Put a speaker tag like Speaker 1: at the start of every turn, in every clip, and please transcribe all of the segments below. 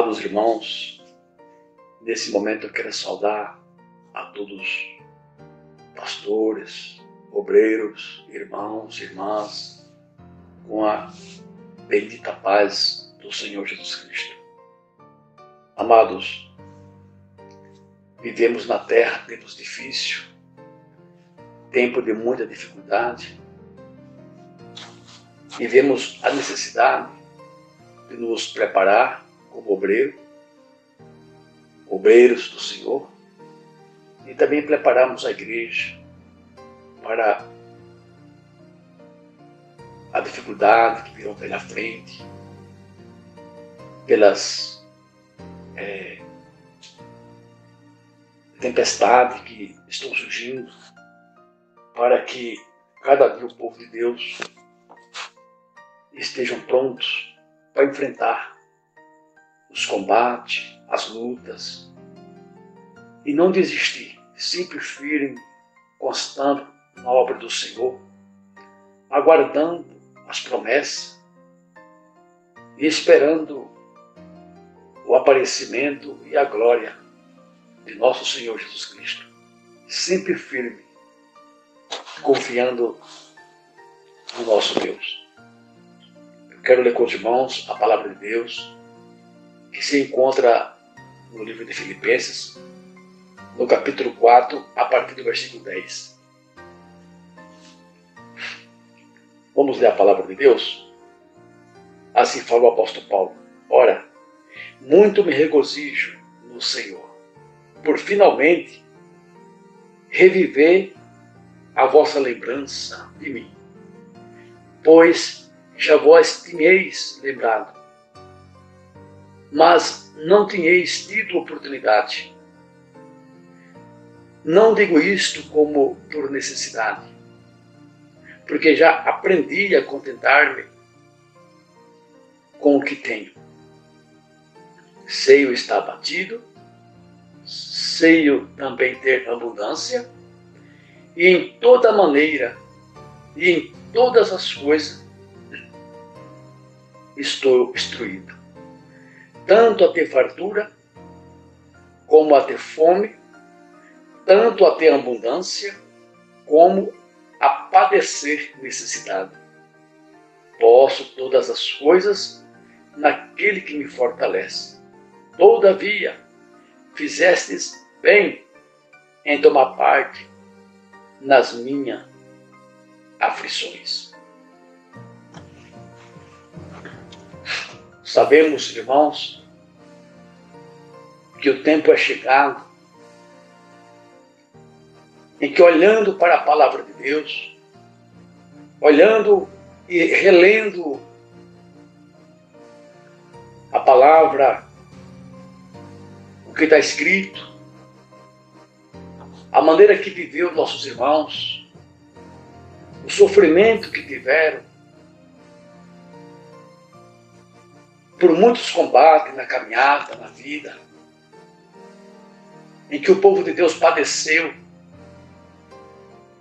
Speaker 1: Amados irmãos, nesse momento eu quero saudar a todos, pastores, obreiros, irmãos, irmãs, com a bendita paz do Senhor Jesus Cristo. Amados, vivemos na terra tempos difíceis, tempo de muita dificuldade, e vemos a necessidade de nos preparar como obreiros do Senhor, e também prepararmos a igreja para a dificuldade que virão pela frente, pelas tempestades que estão surgindo, para que cada dia o povo de Deus estejam prontos para enfrentar os combates, as lutas, e não desistir, sempre firme, constante na obra do Senhor, aguardando as promessas e esperando o aparecimento e a glória de nosso Senhor Jesus Cristo. Sempre firme, confiando no nosso Deus. Eu quero ler com os irmãos a palavra de Deus, que se encontra no livro de Filipenses, no capítulo 4, a partir do versículo 10. Vamos ler a palavra de Deus? Assim fala o apóstolo Paulo. Ora, muito me regozijo no Senhor, por finalmente reviver a vossa lembrança de mim, pois já vós tinhais lembrado, mas não tinhais tido oportunidade. Não digo isto como por necessidade, porque já aprendi a contentar-me com o que tenho. Sei estar abatido, sei também ter abundância, e em toda maneira e em todas as coisas estou instruído, tanto a ter fartura, como a ter fome, tanto a ter abundância, como a padecer necessidade. Posso todas as coisas naquele que me fortalece. Todavia, fizestes bem em tomar parte nas minhas aflições. Sabemos, irmãos, que o tempo é chegado em que, olhando para a palavra de Deus, olhando e relendo a palavra, o que está escrito, a maneira que viveu nossos irmãos, o sofrimento que tiveram, por muitos combates na caminhada, na vida, em que o povo de Deus padeceu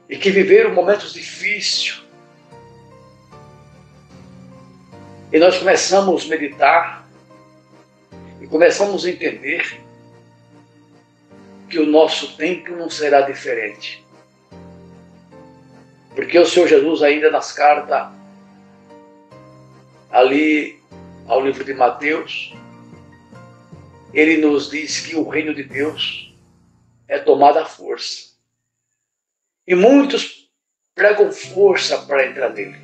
Speaker 1: e que viveram momentos difíceis. E nós começamos a meditar e começamos a entender que o nosso tempo não será diferente. Porque o Senhor Jesus, ainda nas cartas, ali ao livro de Mateus, ele nos diz que o reino de Deus é tomado à força. E muitos pregam força para entrar nele.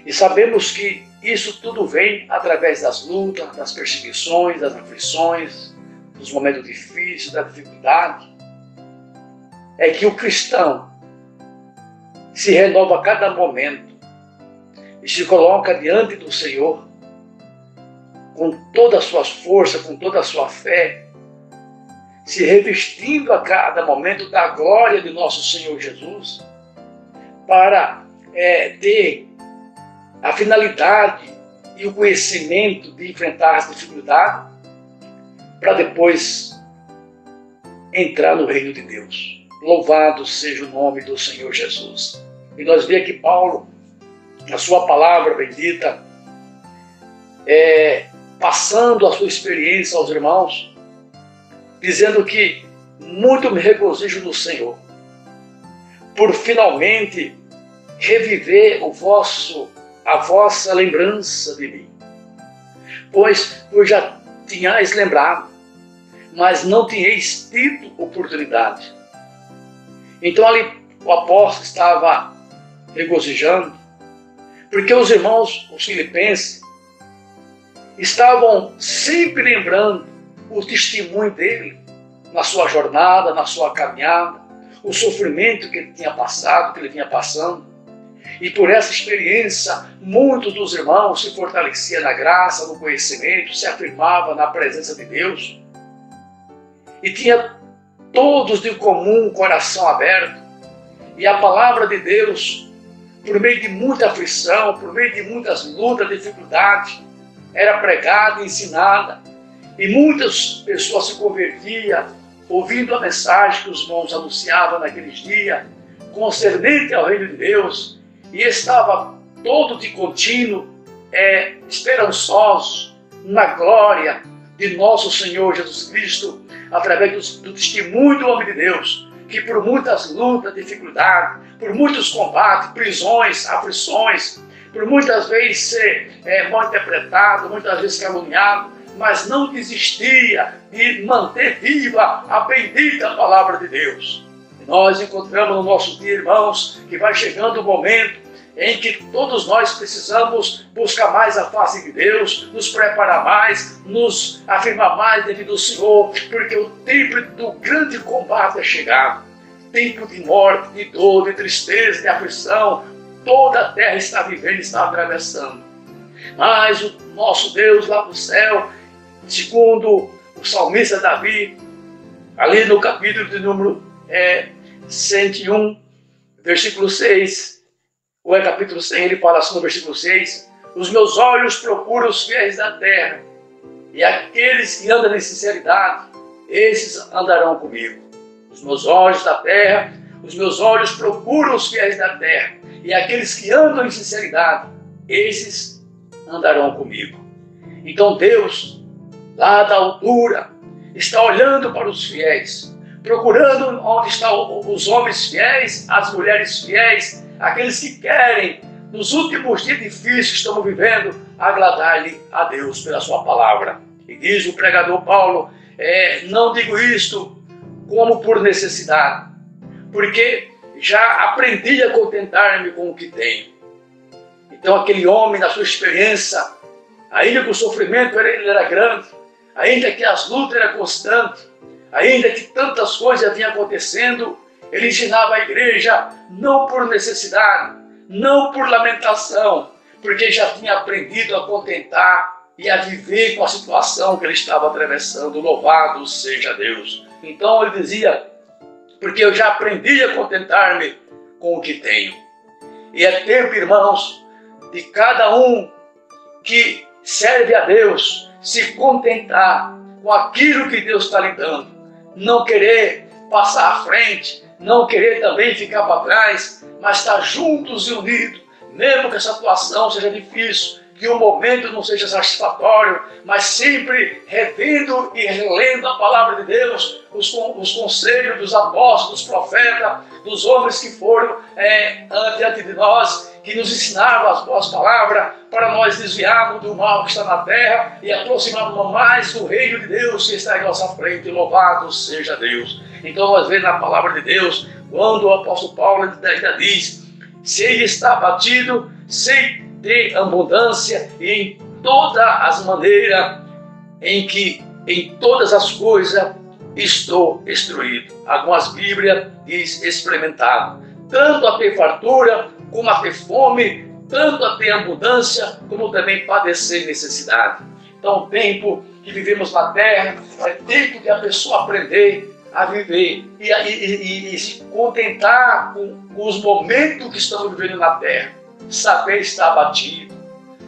Speaker 1: E sabemos que isso tudo vem através das lutas, das perseguições, das aflições, dos momentos difíceis, da dificuldade. É que o cristão se renova a cada momento e se coloca diante do Senhor com todas as suas forças, com toda a sua fé, se revestindo a cada momento da glória de nosso Senhor Jesus, para ter a finalidade e o conhecimento de enfrentar as dificuldades, para depois entrar no reino de Deus. Louvado seja o nome do Senhor Jesus. E nós vemos que Paulo, na sua palavra bendita, passando a sua experiência aos irmãos, dizendo que muito me regozijo no Senhor, por finalmente reviver a vossa lembrança de mim. Pois já tinhais lembrado, mas não tinhais tido oportunidade. Então ali o apóstolo estava regozijando, porque os irmãos, os filipenses, estavam sempre lembrando o testemunho dele na sua jornada, na sua caminhada, o sofrimento que ele tinha passado, que ele vinha passando. E por essa experiência, muitos dos irmãos se fortaleciam na graça, no conhecimento, se afirmavam na presença de Deus. E tinha todos de comum coração aberto. E a palavra de Deus, por meio de muita aflição, por meio de muitas lutas, dificuldades, era pregada e ensinada. E muitas pessoas se convertiam, ouvindo a mensagem que os irmãos anunciavam naqueles dias, concernente ao reino de Deus, e estava todo de contínuo, esperançosos na glória de nosso Senhor Jesus Cristo, através do testemunho do homem de Deus, que por muitas lutas, dificuldades, por muitos combates, prisões, aflições, por muitas vezes ser mal interpretado, muitas vezes caluniado, mas não desistia de manter viva a bendita palavra de Deus. Nós encontramos no nosso dia, irmãos, que vai chegando o momento em que todos nós precisamos buscar mais a face de Deus, nos preparar mais, nos afirmar mais devido ao Senhor, porque o tempo do grande combate é chegado. Tempo de morte, de dor, de tristeza, de aflição, toda a terra está vivendo, está atravessando. Mas o nosso Deus lá no céu, segundo o salmista Davi, ali no capítulo de número 101, versículo 6, ou é capítulo 100, ele fala assim no versículo 6, os meus olhos procuram os fiéis da terra, e aqueles que andam em sinceridade, esses andarão comigo. Os meus olhos da terra, os meus olhos procuram os fiéis da terra, e aqueles que andam em sinceridade, esses andarão comigo. Então Deus, lá da altura, está olhando para os fiéis, procurando onde estão os homens fiéis, as mulheres fiéis, aqueles que querem, nos últimos dias difíceis que estamos vivendo, agradar-lhe a Deus pela sua palavra. E diz o pregador Paulo, não digo isto como por necessidade, porque já aprendi a contentar-me com o que tenho. Então aquele homem, na sua experiência, ainda que o sofrimento ele era grande, ainda que as lutas eram constantes, ainda que tantas coisas vinham acontecendo, ele ensinava a igreja não por necessidade, não por lamentação, porque já tinha aprendido a contentar e a viver com a situação que ele estava atravessando. Louvado seja Deus. Então ele dizia, porque eu já aprendi a contentar-me com o que tenho. E é tempo, irmãos, de cada um que serve a Deus se contentar com aquilo que Deus está lhe dando. Não querer passar à frente, não querer também ficar para trás, mas estar juntos e unidos, mesmo que a situação seja difícil, que o momento não seja satisfatório, mas sempre revendo e relendo a palavra de Deus, os conselhos dos apóstolos, dos profetas, dos homens que foram diante de nós, que nos ensinaram as boas palavras, para nós desviarmos do mal que está na terra e aproximarmos mais do reino de Deus que está em nossa frente. Louvado seja Deus. Então nós vemos na palavra de Deus, quando o apóstolo Paulo ainda diz, se ele está abatido, sem ter abundância, e em todas as maneiras em que em todas as coisas estou instruído. Algumas Bíblias diz experimentado, tanto a ter fartura, como a ter fome, tanto a ter abundância, como também padecer necessidade. Então o tempo que vivemos na terra é tempo de a pessoa aprender a viver e se contentar com os momentos que estamos vivendo na terra. Saber estar abatido,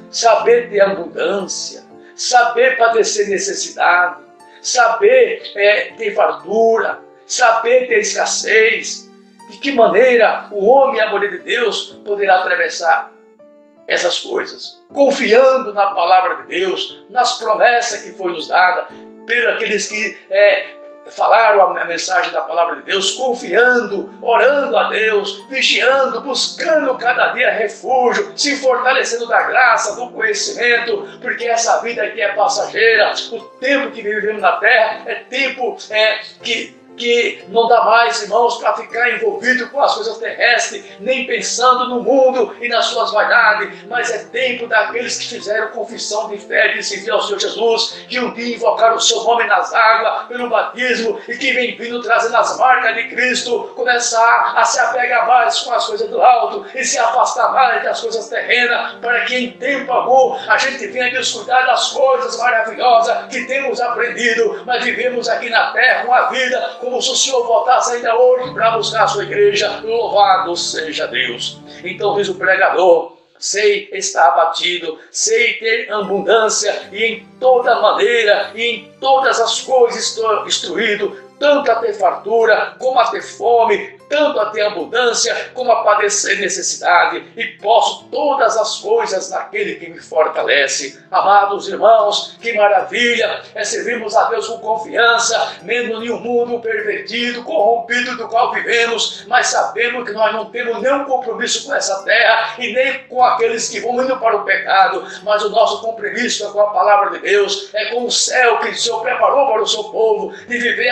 Speaker 1: saber ter abundância, saber padecer necessidade, saber ter fartura, saber ter escassez. De que maneira o homem e a mulher de Deus poderá atravessar essas coisas, confiando na palavra de Deus, nas promessas que foi nos dada, pelos aqueles que falaram a mensagem da palavra de Deus, confiando, orando a Deus, vigiando, buscando cada dia refúgio, se fortalecendo da graça, do conhecimento, porque essa vida aqui é passageira. O tempo que vivemos na terra é tempo que não dá mais, irmãos, para ficar envolvido com as coisas terrestres, nem pensando no mundo e nas suas vaidades, mas é tempo daqueles que fizeram confissão de fé, de seguir ao Senhor Jesus, que um dia invocaram o seu nome nas águas, pelo batismo, e que vem vindo trazendo as marcas de Cristo, começar a se apegar mais com as coisas do alto e se afastar mais das coisas terrenas, para que em tempo algum a gente venha descuidar das coisas maravilhosas que temos aprendido, mas vivemos aqui na terra uma vida como se o Senhor voltasse ainda hoje para buscar a sua igreja. Louvado seja Deus. Então diz o pregador: sei estar abatido, sei ter abundância, e em toda maneira e em todas as coisas estou instruído, tanto a ter fartura como a ter fome, tanto a ter abundância como a padecer necessidade, e posso todas as coisas naquele que me fortalece. Amados irmãos, que maravilha é servirmos a Deus com confiança, mesmo em um mundo pervertido, corrompido do qual vivemos, mas sabemos que nós não temos nenhum compromisso com essa terra e nem com aqueles que vão indo para o pecado, mas o nosso compromisso é com a palavra de Deus, é com o céu que o Senhor preparou para o seu povo, de viver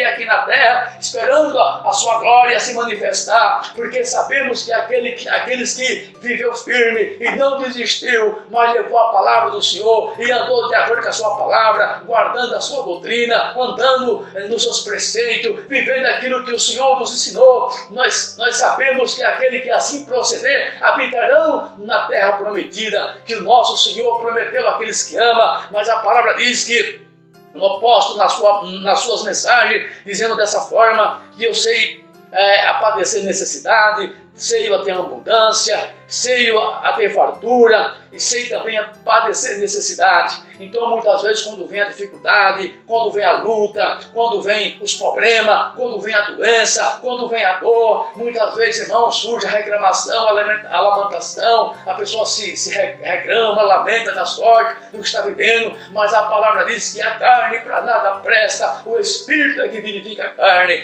Speaker 1: aqui na terra, esperando a sua glória se manifestar, porque sabemos que aqueles que viveu firme e não desistiu, mas levou a palavra do Senhor e andou de acordo com a sua palavra, guardando a sua doutrina, andando nos seus preceitos, vivendo aquilo que o Senhor nos ensinou, nós sabemos que aquele que assim proceder habitarão na terra prometida, que o nosso Senhor prometeu àqueles que ama. Mas a palavra diz que o apóstolo, nas suas mensagens, dizendo dessa forma, que eu sei a padecer necessidade, sei a ter abundância, sei a ter fartura, e sei também a padecer necessidade. Então muitas vezes quando vem a dificuldade, quando vem a luta, quando vem os problemas, quando vem a doença, quando vem a dor, muitas vezes, irmãos, surge a reclamação, a lamentação, a pessoa se reclama, lamenta da sorte do que está vivendo, mas a palavra diz que a carne para nada presta, o Espírito é que vivifica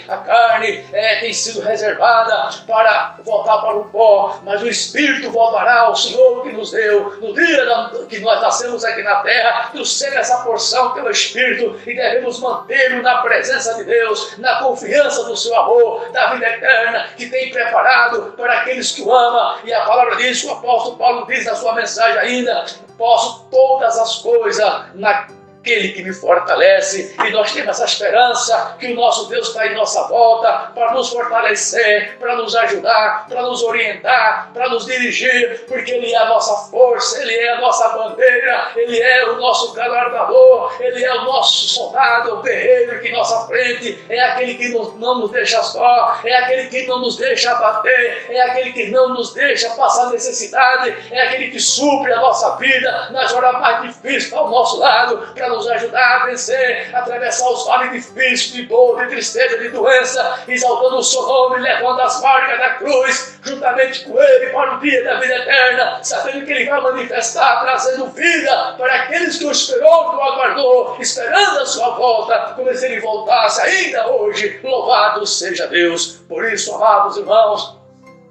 Speaker 1: a carne tem sido reservada para voltar para o pó, mas o Espírito voltará ao Senhor que nos deu, no dia que nós nascemos aqui na terra, nos cede essa porção pelo Espírito, e devemos mantê-lo na presença de Deus, na confiança do seu amor, da vida eterna que tem preparado para aqueles que o amam. E a palavra diz, o apóstolo Paulo diz na sua mensagem ainda: posso todas as coisas naquele que me fortalece. E nós temos essa esperança que o nosso Deus está em nossa volta para nos fortalecer, para nos ajudar, para nos orientar, para nos dirigir, porque Ele é a nossa força, Ele é a nossa bandeira, Ele é o nosso galardador, Ele é o nosso soldado, o guerreiro que em nossa frente, é aquele que não nos deixa só, é aquele que não nos deixa abater, é aquele que não nos deixa passar necessidade, é aquele que supre a nossa vida nas horas mais difíceis ao nosso lado, para nos ajudar a vencer, a atravessar os vales difíceis de dor, de tristeza, de doença, exaltando o seu nome, levando as marcas da cruz, juntamente com Ele, para o dia da vida eterna, sabendo que Ele vai manifestar, trazendo vida para aqueles que o esperou, que o aguardou, esperando a sua volta, como se Ele voltasse ainda hoje. Louvado seja Deus. Por isso, amados irmãos,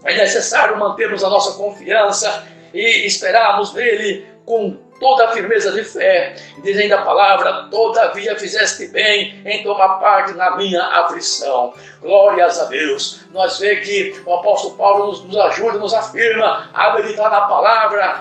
Speaker 1: é necessário mantermos a nossa confiança e esperarmos nele com toda a firmeza de fé. Diz ainda a palavra: todavia fizeste bem em tomar parte na minha aflição. Glórias a Deus. Nós vemos que o apóstolo Paulo nos ajuda, nos afirma a meditar na palavra,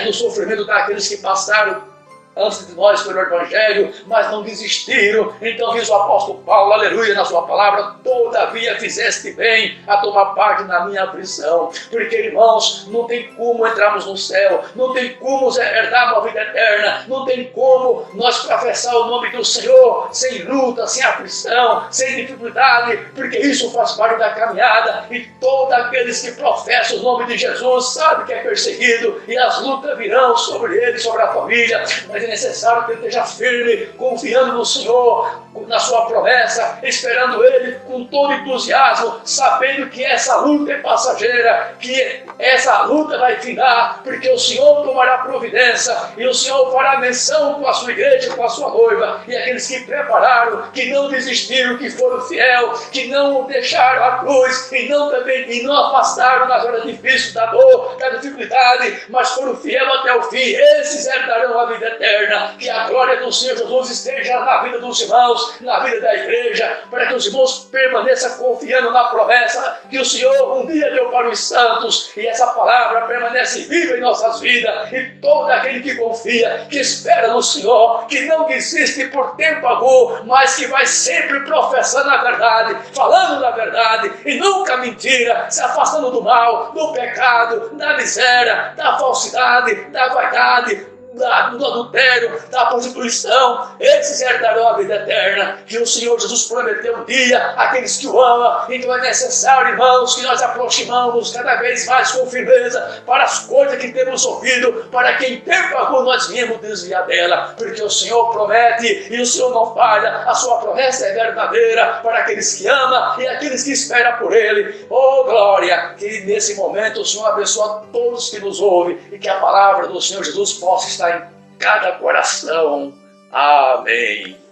Speaker 1: no sofrimento daqueles que passaram antes de nós pelo Evangelho, mas não desistiram. Então diz o apóstolo Paulo, aleluia, na sua palavra: todavia fizeste bem a tomar parte na minha aflição. Porque, irmãos, não tem como entrarmos no céu, não tem como herdar uma vida eterna, não tem como nós professar o nome do Senhor sem luta, sem aflição, sem dificuldade, porque isso faz parte da caminhada, e todos aqueles que professam o nome de Jesus sabem que é perseguido, e as lutas virão sobre ele, sobre a família, mas é necessário que ele esteja firme, confiando no Senhor, na sua promessa, esperando Ele com todo entusiasmo, sabendo que essa luta é passageira, que essa luta vai findar, porque o Senhor tomará providência e o Senhor fará menção com a sua igreja, com a sua noiva, e aqueles que prepararam, que não desistiram, que foram fiel, que não deixaram a cruz e não afastaram nas horas difíceis da dor, da dificuldade, mas foram fiel até o fim. Esses herdarão a vida eterna. Que a glória do Senhor Jesus esteja na vida dos irmãos, na vida da igreja, para que os irmãos permaneçam confiando na promessa que o Senhor um dia deu para os santos, e essa palavra permanece viva em nossas vidas, e todo aquele que confia, que espera no Senhor, que não desiste por tempo algum, mas que vai sempre professando a verdade, falando da verdade, e nunca mentira, se afastando do mal, do pecado, da miséria, da falsidade, da vaidade, do adultério, da prostituição. Esses herdarão a vida eterna, que o Senhor Jesus prometeu um dia àqueles que o amam. Então é necessário, irmãos, que nós aproximamos cada vez mais com firmeza para as coisas que temos ouvido, para que em tempo algum nós viemos desviar dela, porque o Senhor promete e o Senhor não falha. A sua promessa é verdadeira para aqueles que amam e aqueles que esperam por Ele. Oh glória, que nesse momento o Senhor abençoe todos que nos ouvem e que a palavra do Senhor Jesus possa estar em cada coração. Amém.